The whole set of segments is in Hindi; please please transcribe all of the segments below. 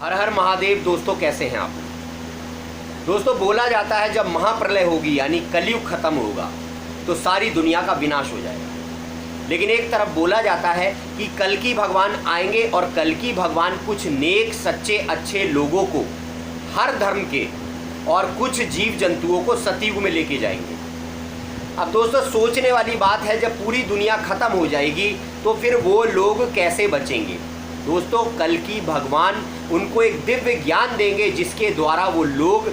हर हर महादेव। दोस्तों कैसे हैं आप? दोस्तों बोला जाता है जब महाप्रलय होगी यानी कलयुग खत्म होगा तो सारी दुनिया का विनाश हो जाएगा। लेकिन एक तरफ बोला जाता है कि कल्कि भगवान आएंगे और कल्कि भगवान कुछ नेक सच्चे अच्छे लोगों को, हर धर्म के और कुछ जीव जंतुओं को सतयुग में लेके जाएंगे। अब दोस्तों सोचने वाली बात है, जब पूरी दुनिया खत्म हो जाएगी तो फिर वो लोग कैसे बचेंगे? दोस्तों कल्कि भगवान उनको एक दिव्य ज्ञान देंगे जिसके द्वारा वो लोग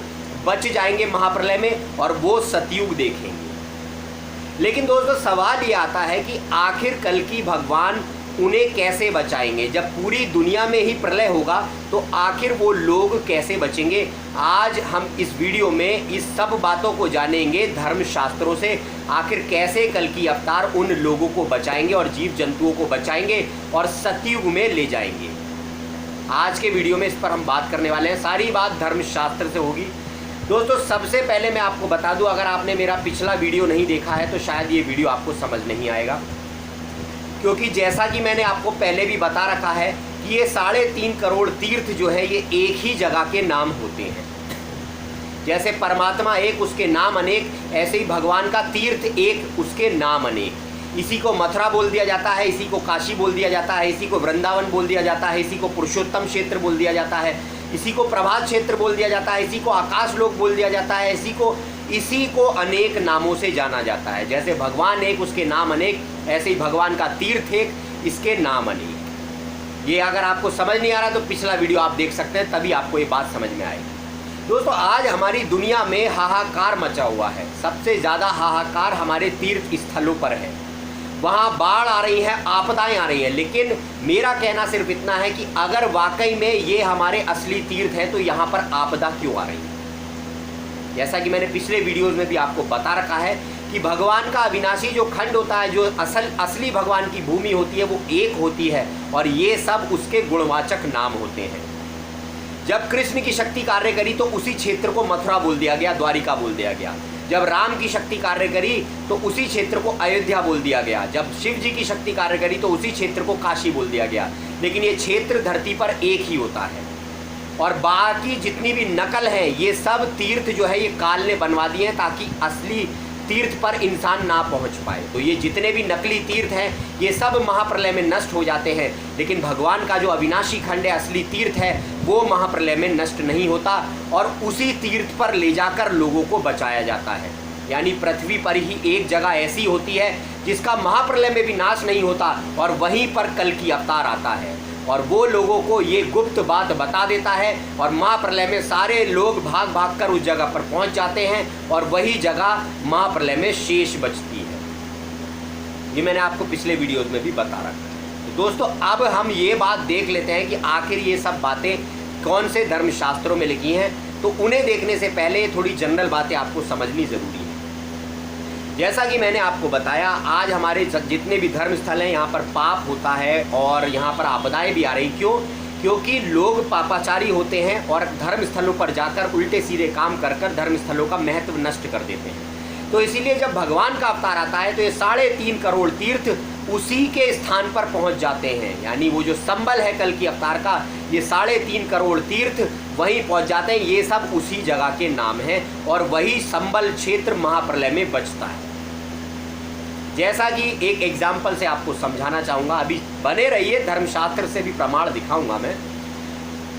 बच जाएंगे महाप्रलय में और वो सतयुग देखेंगे। लेकिन दोस्तों सवाल ये आता है कि आखिर कल्कि भगवान उन्हें कैसे बचाएंगे? जब पूरी दुनिया में ही प्रलय होगा तो आखिर वो लोग कैसे बचेंगे? आज हम इस वीडियो में इस सब बातों को जानेंगे धर्मशास्त्रों से। आखिर कैसे कल्कि अवतार उन लोगों को बचाएंगे और जीव जंतुओं को बचाएंगे और सतयुग में ले जाएंगे। आज के वीडियो में इस पर हम बात करने वाले हैं। सारी बात धर्मशास्त्र से होगी। दोस्तों सबसे पहले मैं आपको बता दूं, अगर आपने मेरा पिछला वीडियो नहीं देखा है तो शायद ये वीडियो आपको समझ नहीं आएगा, क्योंकि जैसा कि मैंने आपको पहले भी बता रखा है कि ये 3.5 करोड़ तीर्थ जो है ये एक ही जगह के नाम होते हैं। जैसे परमात्मा एक उसके नाम अनेक, ऐसे ही भगवान का तीर्थ एक उसके नाम अनेक। इसी को मथुरा बोल दिया जाता है, इसी को काशी बोल दिया जाता है, इसी को वृंदावन बोल दिया जाता है, इसी को पुरुषोत्तम क्षेत्र बोल दिया जाता है, इसी को प्रभात क्षेत्र बोल दिया जाता है, इसी को आकाश लोक बोल दिया जाता है, इसी को अनेक नामों से जाना जाता है। जैसे भगवान एक उसके नाम अनेक, ऐसे ही भगवान का तीर्थ एक इसके नाम अनेक। ये अगर आपको समझ नहीं आ रहा तो पिछला वीडियो आप देख सकते हैं, तभी आपको ये बात समझ में आएगी। दोस्तों आज हमारी दुनिया में हाहाकार मचा हुआ है। सबसे ज़्यादा हाहाकार हमारे तीर्थ स्थलों पर है। वहाँ बाढ़ आ रही है, आपदाएं आ रही हैं। लेकिन मेरा कहना सिर्फ इतना है कि अगर वाकई में ये हमारे असली तीर्थ हैं तो यहाँ पर आपदा क्यों आ रही है? जैसा कि मैंने पिछले वीडियोज़ में भी आपको बता रखा है कि भगवान का अविनाशी जो खंड होता है, जो असली भगवान की भूमि होती है वो एक होती है और ये सब उसके गुणवाचक नाम होते हैं। जब कृष्ण की शक्ति कार्य करी तो उसी क्षेत्र को मथुरा बोल दिया गया, द्वारिका बोल दिया गया। जब राम की शक्ति कार्य करी तो उसी क्षेत्र को अयोध्या बोल दिया गया। जब शिव जी की शक्ति कार्य करी तो उसी क्षेत्र को काशी बोल दिया गया। लेकिन ये क्षेत्र धरती पर एक ही होता है और बाकी जितनी भी नकल है ये सब तीर्थ जो है ये काल ने बनवा दिए हैं ताकि असली तीर्थ पर इंसान ना पहुंच पाए। तो ये जितने भी नकली तीर्थ हैं ये सब महाप्रलय में नष्ट हो जाते हैं। लेकिन भगवान का जो अविनाशी खंड है, असली तीर्थ है, वो महाप्रलय में नष्ट नहीं होता और उसी तीर्थ पर ले जाकर लोगों को बचाया जाता है। यानी पृथ्वी पर ही एक जगह ऐसी होती है जिसका महाप्रलय में भी नाश नहीं होता और वहीं पर कल्कि अवतार आता है और वो लोगों को ये गुप्त बात बता देता है और महाप्रलय में सारे लोग भाग भाग कर उस जगह पर पहुंच जाते हैं और वही जगह महाप्रलय में शेष बचती है। ये मैंने आपको पिछले वीडियोस में भी बता रखा है। तो दोस्तों अब हम ये बात देख लेते हैं कि आखिर ये सब बातें कौन से धर्मशास्त्रों में लिखी हैं। तो उन्हें देखने से पहले थोड़ी जनरल बातें आपको समझनी ज़रूरी है। जैसा कि मैंने आपको बताया, आज हमारे जितने भी धर्म स्थल हैं यहाँ पर पाप होता है और यहाँ पर आपदाएं भी आ रही। क्यों? क्योंकि लोग पापाचारी होते हैं और धर्म स्थलों पर जाकर उल्टे सीधे काम कर कर धर्म स्थलों का महत्व नष्ट कर देते हैं। तो इसीलिए जब भगवान का अवतार आता है तो ये 3.5 करोड़ तीर्थ उसी के स्थान पर पहुँच जाते हैं। यानी वो जो संबल है कल्कि अवतार का, ये 3.5 करोड़ तीर्थ वहीं पहुँच जाते हैं। ये सब उसी जगह के नाम हैं और वही संबल क्षेत्र महाप्रलय में बचता है। जैसा कि एक एग्जाम्पल से आपको समझाना चाहूँगा, अभी बने रहिए, धर्मशास्त्र से भी प्रमाण दिखाऊंगा मैं।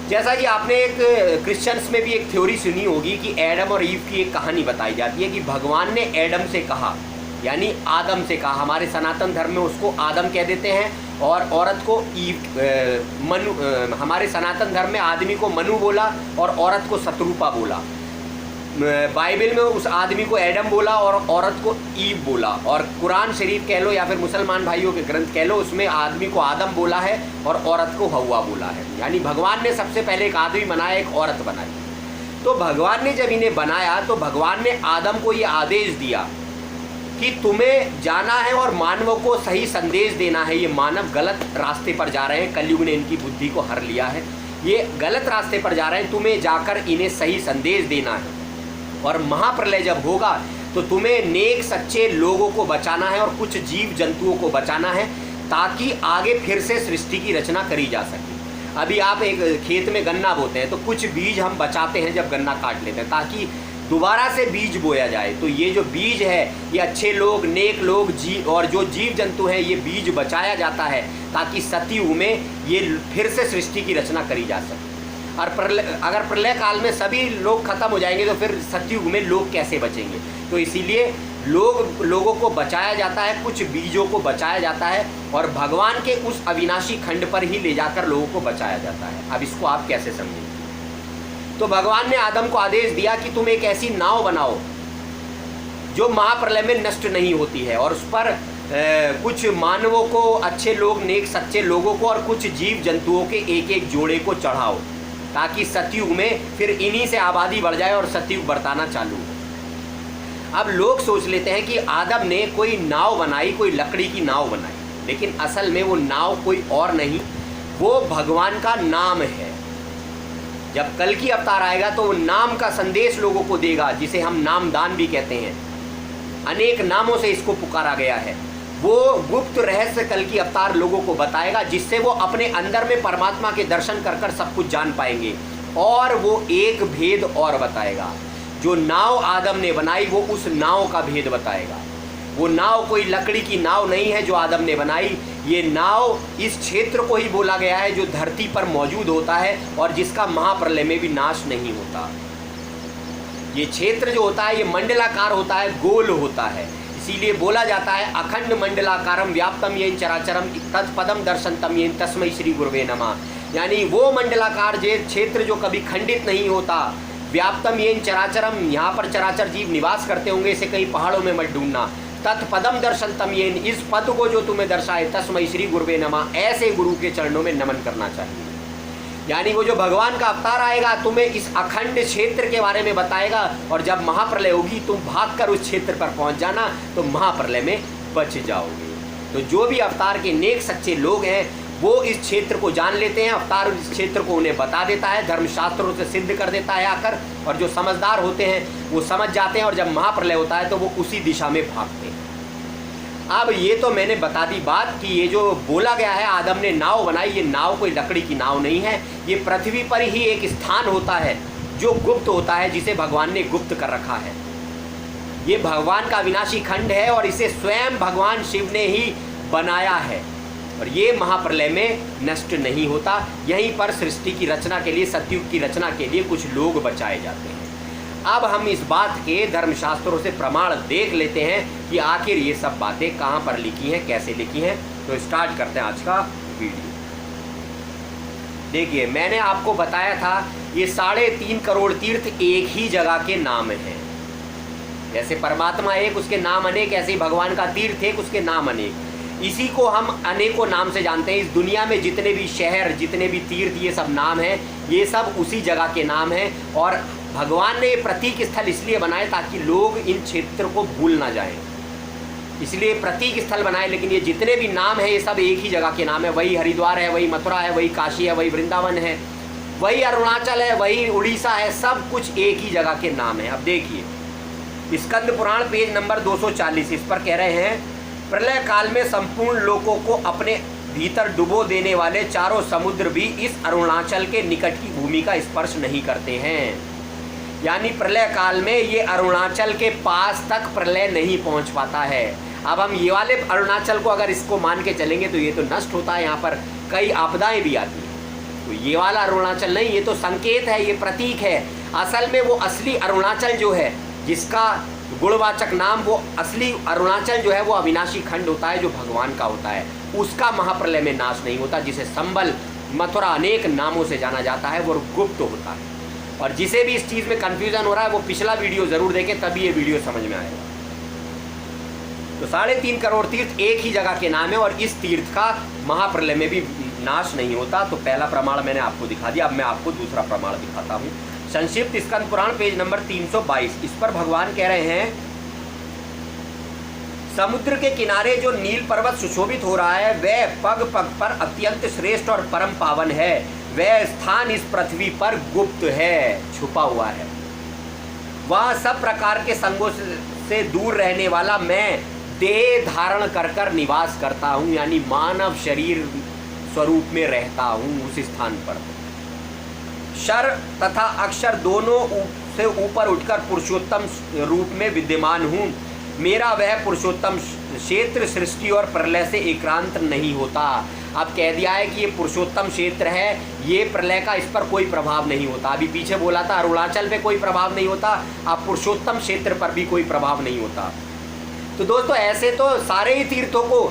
जैसा कि आपने एक क्रिश्चियंस में भी एक थ्योरी सुनी होगी कि एडम और ईव की एक कहानी बताई जाती है कि भगवान ने एडम से कहा, यानी आदम से कहा। हमारे सनातन धर्म में उसको आदम कह देते हैं और औरत को ईव, मनु। हमारे सनातन धर्म में आदमी को मनु बोला और औरत को शत्रुपा बोला। बाइबल में उस आदमी को एडम बोला और औरत को ईव बोला। और कुरान शरीफ कह लो या फिर मुसलमान भाइयों के ग्रंथ कह लो, उसमें आदमी को आदम बोला है और औरत को हव्वा बोला है। यानी भगवान ने सबसे पहले एक आदमी बनाया, एक औरत बनाई। तो भगवान ने जब इन्हें बनाया तो भगवान ने आदम को ये आदेश दिया कि तुम्हें जाना है और मानवों को सही संदेश देना है। ये मानव गलत रास्ते पर जा रहे हैं, कलयुग ने इनकी बुद्धि को हर लिया है, ये गलत रास्ते पर जा रहे हैं, तुम्हें जाकर इन्हें सही संदेश देना है। और महाप्रलय जब होगा तो तुम्हें नेक सच्चे लोगों को बचाना है और कुछ जीव जंतुओं को बचाना है ताकि आगे फिर से सृष्टि की रचना करी जा सके। अभी आप एक खेत में गन्ना बोते हैं तो कुछ बीज हम बचाते हैं जब गन्ना काट लेते हैं, ताकि दोबारा से बीज बोया जाए। तो ये जो बीज है, ये अच्छे लोग, नेक लोग, जीव और जो जीव जंतु हैं, ये बीज बचाया जाता है ताकि सतयुग में ये फिर से सृष्टि की रचना करी जा सके। और अगर प्रलय काल में सभी लोग खत्म हो जाएंगे तो फिर सतयुग में लोग कैसे बचेंगे? तो इसीलिए लोगों को बचाया जाता है, कुछ बीजों को बचाया जाता है और भगवान के उस अविनाशी खंड पर ही ले जाकर लोगों को बचाया जाता है। अब इसको आप कैसे समझेंगे? तो भगवान ने आदम को आदेश दिया कि तुम एक ऐसी नाव बनाओ जो महाप्रलय में नष्ट नहीं होती है, और उस पर कुछ मानवों को, अच्छे लोग, नेक सच्चे लोगों को और कुछ जीव जंतुओं के एक एक जोड़े को चढ़ाओ, ताकि सतयुग में फिर इन्हीं से आबादी बढ़ जाए और सतयुग बरताना चालू हो। अब लोग सोच लेते हैं कि आदम ने कोई नाव बनाई, कोई लकड़ी की नाव बनाई, लेकिन असल में वो नाव कोई और नहीं, वो भगवान का नाम है। जब कल की अवतार आएगा तो वो नाम का संदेश लोगों को देगा, जिसे हम नामदान भी कहते हैं। अनेक नामों से इसको पुकारा गया है। वो गुप्त रहस्य कल की अवतार लोगों को बताएगा, जिससे वो अपने अंदर में परमात्मा के दर्शन कर कर सब कुछ जान पाएंगे। और वो एक भेद और बताएगा, जो नाव आदम ने बनाई वो उस नाव का भेद बताएगा। वो नाव कोई लकड़ी की नाव नहीं है जो आदम ने बनाई। ये नाव इस क्षेत्र को ही बोला गया है जो धरती पर मौजूद होता है और जिसका महाप्रलय में भी नाश नहीं होता। ये क्षेत्र जो होता है ये मंडलाकार होता है, गोल होता है। इसीलिए बोला जाता है अखंड मंडलाकारम व्याप्तम येन चराचरम तत्पदम दर्शनतम येन तस्मै श्री गुरुवे नमः। यानी वो मंडलाकार जे क्षेत्र जो कभी खंडित नहीं होता, व्याप्तम येन चराचरम, यहाँ पर चराचर जीव निवास करते होंगे, इसे कहीं पहाड़ों में मत ढूंढना। तत्पदम दर्शनतम येन, इस पद को जो तुम्हें दर्शाए, तस्मै श्री गुरुवे नमः, ऐसे गुरु के चरणों में नमन करना चाहिए। यानी वो जो भगवान का अवतार आएगा तुम्हें इस अखंड क्षेत्र के बारे में बताएगा, और जब महाप्रलय होगी तुम भागकर उस क्षेत्र पर पहुंच जाना, तो महाप्रलय में बच जाओगे। तो जो भी अवतार के नेक सच्चे लोग हैं वो इस क्षेत्र को जान लेते हैं, अवतार इस क्षेत्र को उन्हें बता देता है, धर्मशास्त्रों से सिद्ध कर देता है आकर, और जो समझदार होते हैं वो समझ जाते हैं, और जब महाप्रलय होता है तो वो उसी दिशा में भागते हैं। अब ये तो मैंने बता दी बात कि ये जो बोला गया है आदम ने नाव बनाई, ये नाव कोई लकड़ी की नाव नहीं है। ये पृथ्वी पर ही एक स्थान होता है जो गुप्त होता है, जिसे भगवान ने गुप्त कर रखा है। ये भगवान का अविनाशी खंड है और इसे स्वयं भगवान शिव ने ही बनाया है, और ये महाप्रलय में नष्ट नहीं होता। यहीं पर सृष्टि की रचना के लिए, सतयुग की रचना के लिए कुछ लोग बचाए जाते हैं। अब हम इस बात के धर्मशास्त्रों से प्रमाण देख लेते हैं कि आखिर ये सब बातें कहाँ पर लिखी हैं, कैसे लिखी हैं। तो स्टार्ट करते हैं आज का वीडियो। देखिए, मैंने आपको बताया था ये 3.5 करोड़ तीर्थ एक ही जगह के नाम हैं। जैसे परमात्मा एक, उसके नाम अनेक, ऐसे ही भगवान का तीर्थ एक, उसके नाम अनेक। इसी को हम अनेकों नाम से जानते हैं। इस दुनिया में जितने भी शहर, जितने भी तीर्थ, ये सब नाम हैं, ये सब उसी जगह के नाम हैं। और भगवान ने ये प्रतीक स्थल इसलिए बनाए ताकि लोग इन क्षेत्र को भूल ना जाएं, इसलिए प्रतीक स्थल बनाए। लेकिन ये जितने भी नाम हैं ये सब एक ही जगह के नाम है। वही हरिद्वार है, वही मथुरा है, वही काशी है, वही वृंदावन है, वही अरुणाचल है, वही उड़ीसा है, सब कुछ एक ही जगह के नाम है। अब देखिए, स्कंद पुराण पेज नंबर 240, इस पर कह रहे हैं प्रलय काल में संपूर्ण लोगों को अपने भीतर डुबो देने वाले चारों समुद्र भी इस अरुणाचल के निकट की भूमि का स्पर्श नहीं करते हैं। यानी प्रलय काल में ये अरुणाचल के पास तक प्रलय नहीं पहुंच पाता है। अब हम ये वाले अरुणाचल को अगर इसको मान के चलेंगे तो ये तो नष्ट होता है, यहाँ पर कई आपदाएं भी आती हैं। तो ये वाला अरुणाचल नहीं, ये तो संकेत है, ये प्रतीक है। असल में वो असली अरुणाचल जो है, जिसका गुणवाचक नाम, वो असली अरुणाचल जो है वो अविनाशी खंड होता है, जो भगवान का होता है। उसका महाप्रलय में नाश नहीं होता, जिसे संबल, मथुरा अनेक नामों से जाना जाता है, वो गुप्त होता है। और जिसे भी इस चीज़ में कन्फ्यूज़न हो रहा है वो पिछला वीडियो ज़रूर देखें, तभी ये वीडियो समझ में आएगा। तो 3.5 करोड़ तीर्थ एक ही जगह के नाम है और इस तीर्थ का महाप्रलय में भी नाश नहीं होता। तो पहला प्रमाण मैंने आपको दिखा दिया। अब मैं आपको दूसरा प्रमाण दिखाता हूँ। संक्षिप्त स्कंद पुराण पेज नंबर 322, इस पर भगवान कह रहे हैं समुद्र के किनारे जो नील पर्वत सुशोभित हो रहा है वह पग पग पर अत्यंत श्रेष्ठ और परम पावन है। वह स्थान इस पृथ्वी पर गुप्त है, छुपा हुआ है। वह सब प्रकार के संगों से दूर रहने वाला मैं देह धारण कर कर निवास करता हूँ। यानी मानव शरीर स्वरूप में रहता हूँ उस स्थान पर। शर तथा अक्षर दोनों से ऊपर उठकर पुरुषोत्तम रूप में विद्यमान हूँ। मेरा वह पुरुषोत्तम क्षेत्र सृष्टि और प्रलय से एकांत नहीं होता। अब कह दिया है कि ये पुरुषोत्तम क्षेत्र है, ये प्रलय का इस पर कोई प्रभाव नहीं होता। अभी पीछे बोला था अरुणाचल पे कोई प्रभाव नहीं होता, अब पुरुषोत्तम क्षेत्र पर भी कोई प्रभाव नहीं होता। तो दोस्तों ऐसे तो सारे ही तीर्थों को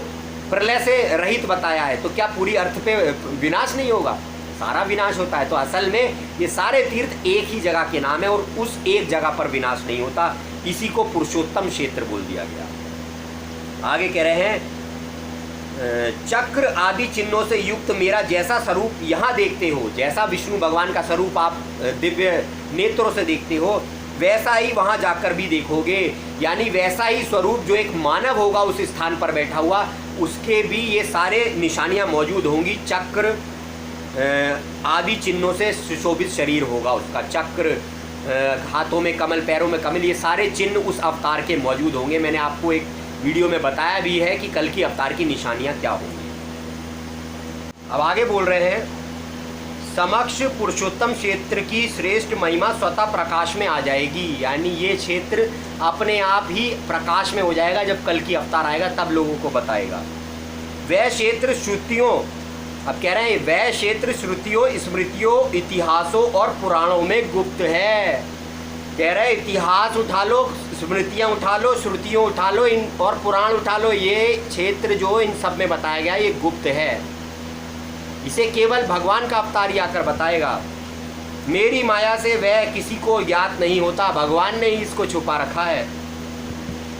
प्रलय से रहित बताया है, तो क्या पूरी अर्थ पे विनाश नहीं होगा? सारा विनाश होता है। तो असल में ये सारे तीर्थ एक ही जगह के नाम है और उस एक जगह पर विनाश नहीं होता, इसी को पुरुषोत्तम क्षेत्र बोल दिया गया। आगे कह रहे हैं चक्र आदि चिन्हों से युक्त मेरा जैसा स्वरूप यहाँ देखते हो, जैसा विष्णु भगवान का स्वरूप आप दिव्य नेत्रों से देखते हो, वैसा ही वहाँ जाकर भी देखोगे। यानी वैसा ही स्वरूप जो एक मानव होगा उस स्थान पर बैठा हुआ, उसके भी ये सारे निशानियाँ मौजूद होंगी। चक्र आदि चिन्हों से सुशोभित शरीर होगा उसका, चक्र, हाथों में कमल, पैरों में कमल, ये सारे चिन्ह उस अवतार के मौजूद होंगे। मैंने आपको एक वीडियो में बताया भी है कि कल की अवतार की निशानियां क्या होंगी। अब आगे बोल रहे हैं समक्ष पुरुषोत्तम क्षेत्र की श्रेष्ठ महिमा स्वतः प्रकाश में आ जाएगी। यानी ये क्षेत्र अपने आप ही प्रकाश में हो जाएगा, जब कल की अवतार आएगा तब लोगों को बताएगा। वह क्षेत्र श्रुतियों, अब कह रहे हैं वह क्षेत्र श्रुतियों, स्मृतियों, इतिहासों और पुराणों में गुप्त है। कह रहे इतिहास उठा लो, स्मृतियाँ उठा लो, श्रुतियों उठा लो, इन और पुराण उठा लो, ये क्षेत्र जो इन सब में बताया गया ये गुप्त है। इसे केवल भगवान का अवतार ही आकर बताएगा। मेरी माया से वह किसी को ज्ञात नहीं होता, भगवान ने ही इसको छुपा रखा है।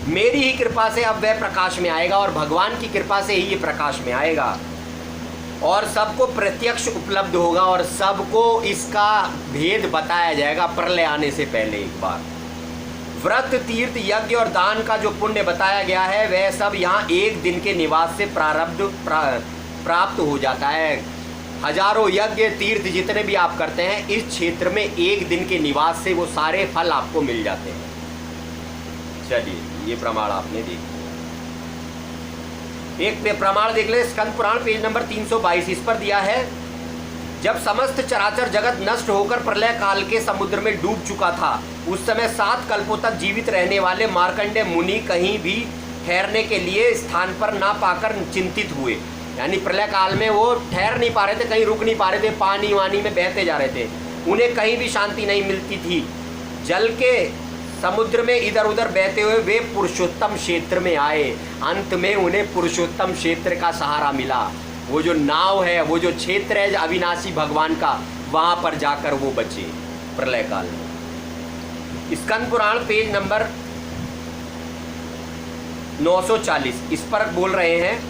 मेरी ही कृपा से अब वह प्रकाश में आएगा और भगवान की कृपा से ही ये प्रकाश में आएगा और सबको प्रत्यक्ष उपलब्ध होगा और सबको इसका भेद बताया जाएगा प्रलय आने से पहले एक बार। व्रत, तीर्थ, यज्ञ और दान का जो पुण्य बताया गया है वह सब यहाँ एक दिन के निवास से प्राप्त हो जाता है। हजारों यज्ञ, तीर्थ जितने भी आप करते हैं इस क्षेत्र में एक दिन के निवास से वो सारे फल आपको मिल जाते हैं। चलिए ये प्रमाण आपने देख, एक प्रमाण देख ले, स्कंद पुराण पेज नंबर 322, इस पर दिया है जब समस्त चराचर जगत नष्ट होकर प्रलय काल के समुद्र में डूब चुका था, उस समय 7 कल्पों तक जीवित रहने वाले मार्कंडेय मुनि कहीं भी ठहरने के लिए स्थान पर ना पाकर चिंतित हुए। यानी प्रलय काल में वो ठहर नहीं पा रहे थे, कहीं रुक नहीं पा रहे थे, पानी वानी में बहते जा रहे थे, उन्हें कहीं भी शांति नहीं मिलती थी। जल के समुद्र में इधर उधर बहते हुए वे पुरुषोत्तम क्षेत्र में आए। अंत में उन्हें पुरुषोत्तम क्षेत्र का सहारा मिला। वो जो नाव है, वो जो क्षेत्र है अविनाशी भगवान का, वहां पर जाकर वो बचे प्रलय काल में। स्कंद पुराण पेज नंबर 940, इस पर बोल रहे हैं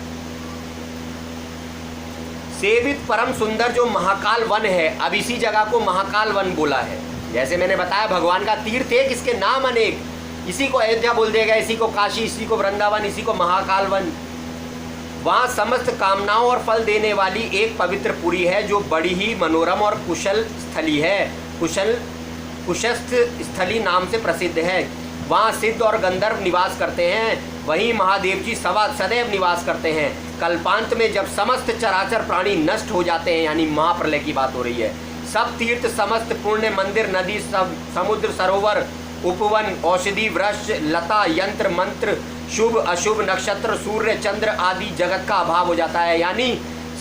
सेवित परम सुंदर जो महाकाल वन है, अब इसी जगह को महाकाल वन बोला है। जैसे मैंने बताया भगवान का तीर्थ एक, इसके नाम अनेक, इसी को अयोध्या बोल देगा, इसी को काशी, इसी को वृंदावन, इसी को महाकाल वन। वहाँ समस्त कामनाओं और फल देने वाली एक पवित्र पुरी है जो बड़ी ही मनोरम और कुशल स्थली है, कुशस्थ स्थली नाम से प्रसिद्ध है। वहाँ सिद्ध और गंधर्व निवास करते हैं, वहीं महादेव जी सदैव निवास करते हैं। कल्पांत में जब समस्त चराचर प्राणी नष्ट हो जाते हैं, यानी महाप्रलय की बात हो रही है, सब तीर्थ, समस्त पुण्य मंदिर, नदी, समुद्र, सरोवर, उपवन, औषधि, वृक्ष, लता, यंत्र, मंत्र, शुभ अशुभ, नक्षत्र, सूर्य, चंद्र आदि जगत का अभाव हो जाता है। यानी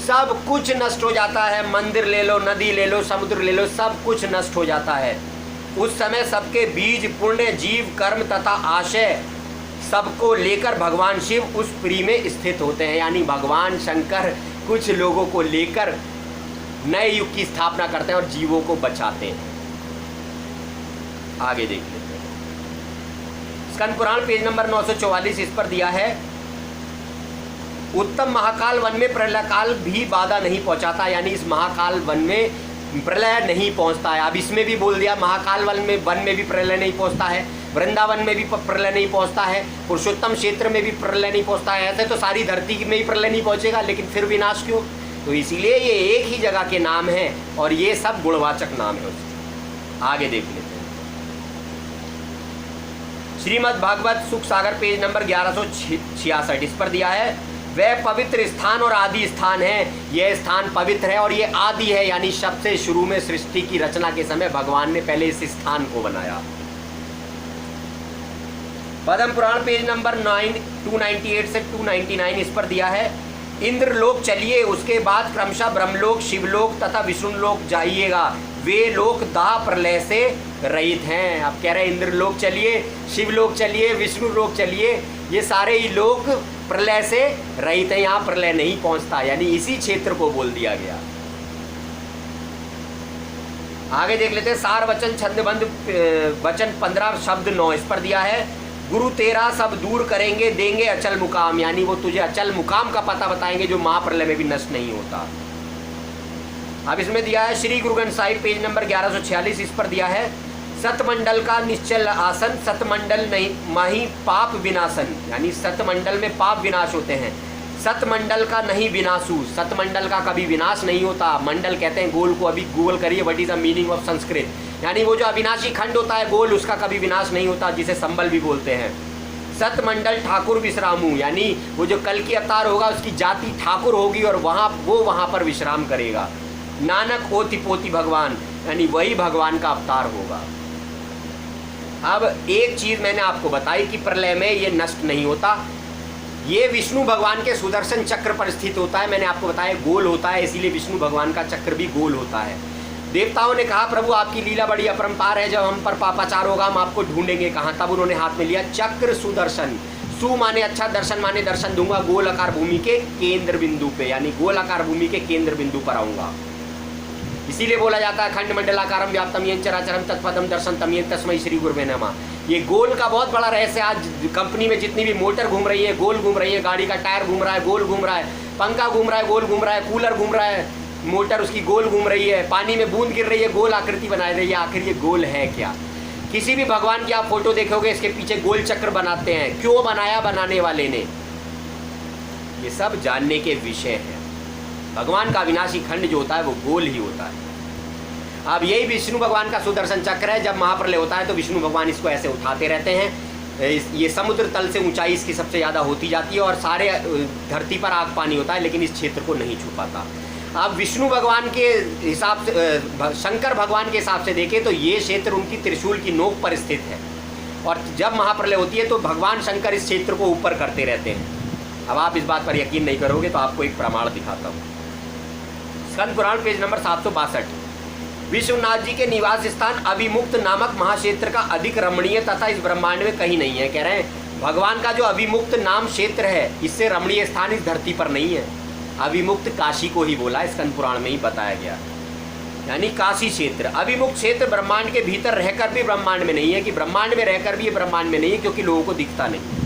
सब कुछ नष्ट हो जाता है। मंदिर ले लो, नदी ले लो, समुद्र ले लो, सब कुछ नष्ट हो जाता है। उस समय सबके बीज, पुण्य, जीव, कर्म तथा आशय सबको लेकर भगवान शिव उस पुरी में स्थित होते हैं। यानी भगवान शंकर कुछ लोगों को लेकर नए युग की स्थापना करते हैं और जीवों को बचाते हैं। आगे देख लेते हैं स्कंद पुराण पेज नंबर 944, इस पर दिया है उत्तम महाकाल वन में प्रलय काल भी बाधा नहीं पहुंचाता। यानी इस महाकाल वन में प्रलय नहीं पहुंचता है। अब इसमें भी बोल दिया महाकाल वन में भी प्रलय नहीं पहुंचता है, वृंदावन में भी प्रलय नहीं पहुंचता है, पुरुषोत्तम क्षेत्र में भी प्रलय नहीं पहुंचता है। ऐसे तो सारी धरती में ही प्रलय नहीं पहुंचेगा, लेकिन फिर विनाश क्यों? तो इसीलिए ये एक ही जगह के नाम हैं और ये सब गुणवाचक नाम है उसके। आगे देख लेते हैं श्रीमद् भागवत सुख सागर पेज नंबर 1166, इस पर दिया है वह पवित्र स्थान और आदि स्थान है। यह स्थान पवित्र है और ये आदि है, यानी सबसे शुरू में सृष्टि की रचना के समय भगवान ने पहले इस स्थान को बनाया। पद्म पुराण पेज नंबर 298 से 299 इस पर दिया है, इंद्रलोक चलिए, उसके बाद क्रमशः ब्रह्मलोक, शिवलोक तथा विष्णुलोक जाइएगा, वे लोक दाह प्रलय से रहित हैं। आप कह रहे हैं इंद्रलोक चलिए, शिवलोक चलिए, विष्णुलोक चलिए, ये सारे ही लोक प्रलय से रहित हैं, यहाँ प्रलय नहीं पहुंचता, यानी इसी क्षेत्र को बोल दिया गया। आगे देख लेते हैं, सार वचन छंदबंद वचन 15 शब्द 9 इस पर दिया है, गुरु तेरा सब दूर करेंगे, देंगे अचल मुकाम, यानी वो तुझे अचल मुकाम का पता बताएंगे जो महाप्रलय में भी नष्ट नहीं होता। अब इसमें दिया है श्री गुरु ग्रंथ साहिब पेज नंबर 1146 इस पर दिया है, सतमंडल का निश्चल आसन, सतमंडल नहीं माही पाप विनाशन, यानी सतमंडल में पाप विनाश होते हैं, सतमंडल का नहीं विनाशु, सतमंडल का कभी विनाश नहीं होता। मंडल कहते हैं गोल को, अभी गूगल करिए what is the meaning of Sanskrit, यानी वो जो अविनाशी खंड होता है गोल, उसका कभी विनाश नहीं होता, जिसे संबल भी बोलते हैं। सतमंडल ठाकुर विश्रामू, यानी वो जो कल की अवतार होगा उसकी जाति ठाकुर होगी और वहाँ पर विश्राम करेगा। नानक होती पोती भगवान, यानी वही भगवान का अवतार होगा। अब एक चीज़ मैंने आपको बताई कि प्रलय में ये नष्ट नहीं होता, ये विष्णु भगवान के सुदर्शन चक्र पर स्थित होता है। मैंने आपको बताया गोल होता है, इसीलिए विष्णु भगवान का चक्र भी गोल होता है। देवताओं ने कहा प्रभु आपकी लीला बड़ी अपरंपार है, जब हम पर पापाचार होगा हम आपको ढूंढेंगे कहाँ, तब उन्होंने हाथ में लिया चक्र सुदर्शन, सु माने अच्छा, दर्शन माने दर्शन दूंगा, गोल आकार भूमि के केंद्र बिंदु पे, यानी गोल आकार भूमि के केंद्र बिंदु पर आऊंगा। इसीलिए बोला जाता है खंड मंडलाकारम व्याप्तम येन चराचरम तत्पदम दर्शन तम येन तस्मै श्री गुरुवे नमः। ये गोल का बहुत बड़ा रहस्य, आज कंपनी में जितनी भी मोटर घूम रही है गोल घूम रही है, गाड़ी का टायर घूम रहा है गोल घूम रहा है, पंखा घूम रहा है गोल घूम रहा है, कूलर घूम रहा है, मोटर उसकी गोल घूम रही है, पानी में बूंद गिर रही है गोल आकृति बना रही है। आखिर ये गोल है क्या? किसी भी भगवान की आप फोटो देखोगे इसके पीछे गोल चक्र बनाते हैं, क्यों बनाया बनाने वाले ने? ये सब जानने के विषय है। भगवान का अविनाशी खंड जो होता है वो गोल ही होता है। अब यही विष्णु भगवान का सुदर्शन चक्र है, जब महाप्रलय होता है तो विष्णु भगवान इसको ऐसे उठाते रहते हैं। ये समुद्र तल से ऊंचाई इसकी सबसे ज़्यादा होती जाती है और सारे धरती पर आग पानी होता है, लेकिन इस क्षेत्र को नहीं छू पाता। अब विष्णु भगवान के हिसाब से, शंकर भगवान के हिसाब से देखें तो ये क्षेत्र उनकी त्रिशूल की नोक पर स्थित है, और जब महाप्रलय होती है तो भगवान शंकर इस क्षेत्र को ऊपर करते रहते हैं। अब आप इस बात पर यकीन नहीं करोगे तो आपको एक प्रमाण दिखाता हूँ। स्कंद पुराण पेज नंबर 762, विश्वनाथ जी के निवास स्थान अभिमुक्त नामक महाक्षेत्र का अधिक रमणीय तथा इस ब्रह्मांड में कहीं नहीं है। कह रहे हैं भगवान का जो अभिमुक्त नाम क्षेत्र है, इससे रमणीय स्थान इस धरती पर नहीं है। अभिमुक्त काशी को ही बोला, स्कंद पुराण में ही बताया गया, यानी काशी क्षेत्र। अभिमुक्त क्षेत्र ब्रह्मांड के भीतर रहकर भी ब्रह्मांड में नहीं है, कि ब्रह्मांड में रहकर भी ये ब्रह्मांड में नहीं है, क्योंकि लोगों को दिखता नहीं।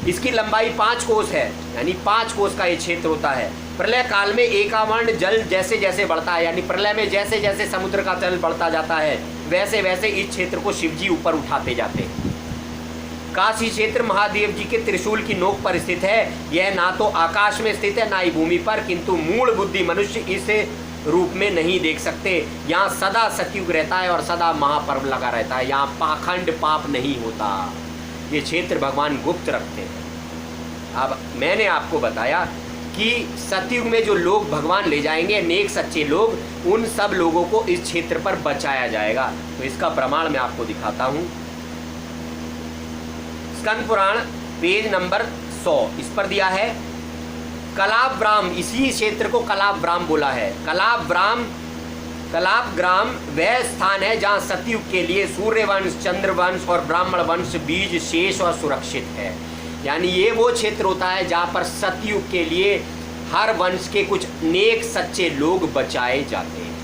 इसकी लंबाई 5 कोस है, यानी 5 कोस का ये क्षेत्र होता है। प्रलय काल में एकावर्ण जल जैसे जैसे बढ़ता है, यानी प्रलय में जैसे जैसे समुद्र का जल बढ़ता जाता है वैसे वैसे इस क्षेत्र को शिवजी ऊपर उठाते जाते हैं। काशी क्षेत्र महादेव जी के त्रिशूल की नोक पर स्थित है। यह ना तो आकाश में स्थित है ना ही भूमि पर, किंतु मूल बुद्धि मनुष्य इस रूप में नहीं देख सकते। यहाँ सदा सतयुग रहता है और सदा महापर्व लगा रहता है। यहाँ पाखंड पाप नहीं होता। ये क्षेत्र भगवान गुप्त रखते हैं। अब मैंने आपको बताया कि सतयुग में जो लोग भगवान ले जाएंगे, नेक सच्चे लोग, उन सब लोगों को इस क्षेत्र पर बचाया जाएगा। तो इसका प्रमाण मैं आपको दिखाता हूँ। स्कंद पुराण पेज नंबर 100 इस पर दिया है, कलाब्राम, इसी क्षेत्र को कलाब्राम बोला है। कलाब्राम वह स्थान है जहाँ सतयुग के लिए सूर्यवंश, चंद्रवंश और ब्राह्मण वंश बीज शेष और सुरक्षित है। यानी ये वो क्षेत्र होता है जहाँ पर सतयुग के लिए हर वंश के कुछ नेक सच्चे लोग बचाए जाते हैं।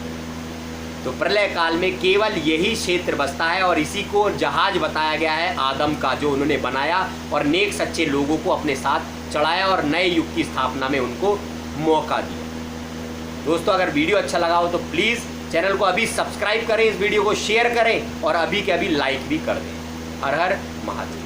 तो प्रलय काल में केवल यही क्षेत्र बसता है और इसी को जहाज बताया गया है आदम का, जो उन्होंने बनाया और नेक सच्चे लोगों को अपने साथ चढ़ाया और नए युग की स्थापना में उनको मौका दिया। दोस्तों, अगर वीडियो अच्छा लगा हो तो प्लीज़ चैनल को अभी सब्सक्राइब करें, इस वीडियो को शेयर करें और अभी के अभी लाइक भी कर दें। हर हर महादेव।